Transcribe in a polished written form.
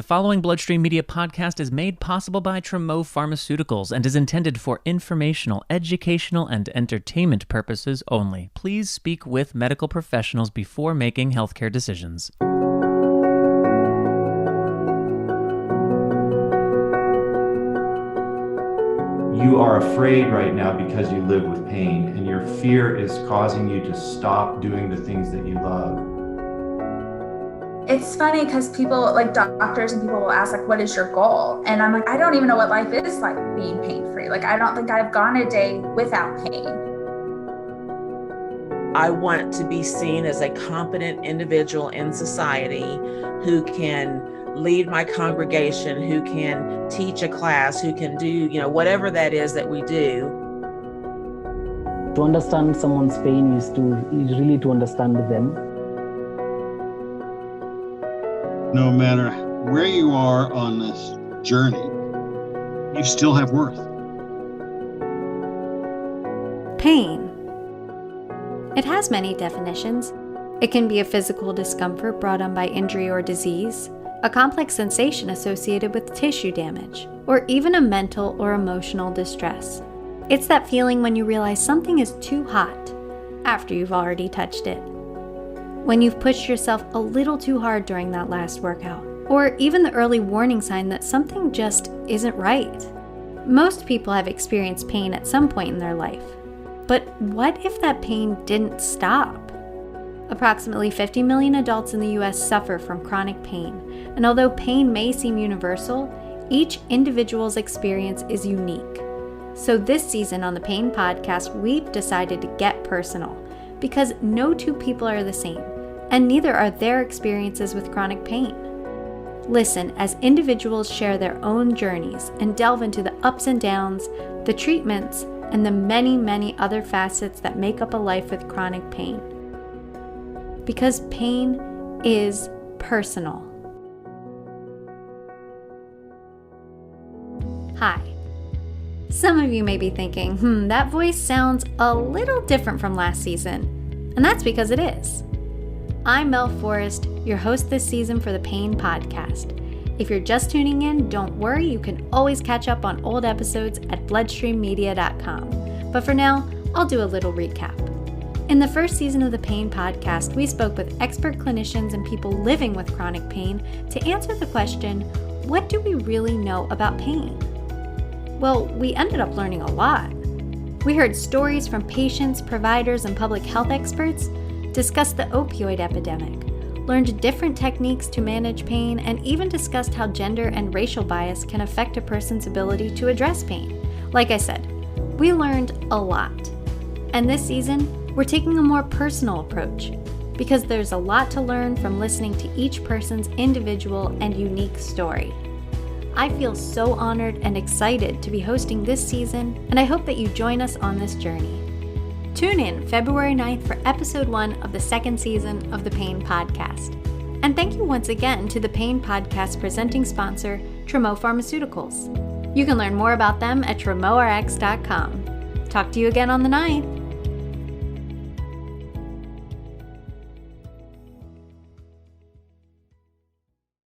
The following Bloodstream Media podcast is made possible by S.2 Pharmaceuticals and is intended for informational, educational, and entertainment purposes only. Please speak with medical professionals before making healthcare decisions. You are afraid right now because you live with pain, and your fear is causing you to stop doing the things that you love. It's funny because people, like doctors and people will ask, like, what is your goal? And I'm like, I don't even know what life is like being pain-free. Like, I don't think I've gone a day without pain. I want to be seen as a competent individual in society who can lead my congregation, who can teach a class, who can do, whatever that is that we do. To understand someone's pain is really to understand them. No matter where you are on this journey, you still have worth. Pain. It has many definitions. It can be a physical discomfort brought on by injury or disease, a complex sensation associated with tissue damage, or even a mental or emotional distress. It's that feeling when you realize something is too hot after you've already touched it. When you've pushed yourself a little too hard during that last workout, or even the early warning sign that something just isn't right. Most people have experienced pain at some point in their life. But what if that pain didn't stop? Approximately 50 million adults in the US suffer from chronic pain, and although pain may seem universal, each individual's experience is unique. So this season on the Pain Podcast, we've decided to get personal, because no two people are the same, and neither are their experiences with chronic pain. Listen as individuals share their own journeys and delve into the ups and downs, the treatments, and the many, many other facets that make up a life with chronic pain. Because pain is personal. Hi. Some of you may be thinking, that voice sounds a little different from last season. And that's because it is. I'm Mel Forrest, your host this season for the Pain Podcast. If you're just tuning in, don't worry, you can always catch up on old episodes at bloodstreammedia.com. But for now, I'll do a little recap. In the first season of the Pain Podcast, we spoke with expert clinicians and people living with chronic pain to answer the question, what do we really know about pain? Well, we ended up learning a lot. We heard stories from patients, providers, and public health experts, discussed the opioid epidemic, learned different techniques to manage pain, and even discussed how gender and racial bias can affect a person's ability to address pain. Like I said, we learned a lot. And this season, we're taking a more personal approach, because there's a lot to learn from listening to each person's individual and unique story. I feel so honored and excited to be hosting this season, and I hope that you join us on this journey. Tune in February 9th for episode 1 of the second season of the Pain Podcast. And thank you once again to the Pain Podcast presenting sponsor, S.2 Pharmaceuticals. You can learn more about them at tremorx.com. Talk to you again on the 9th.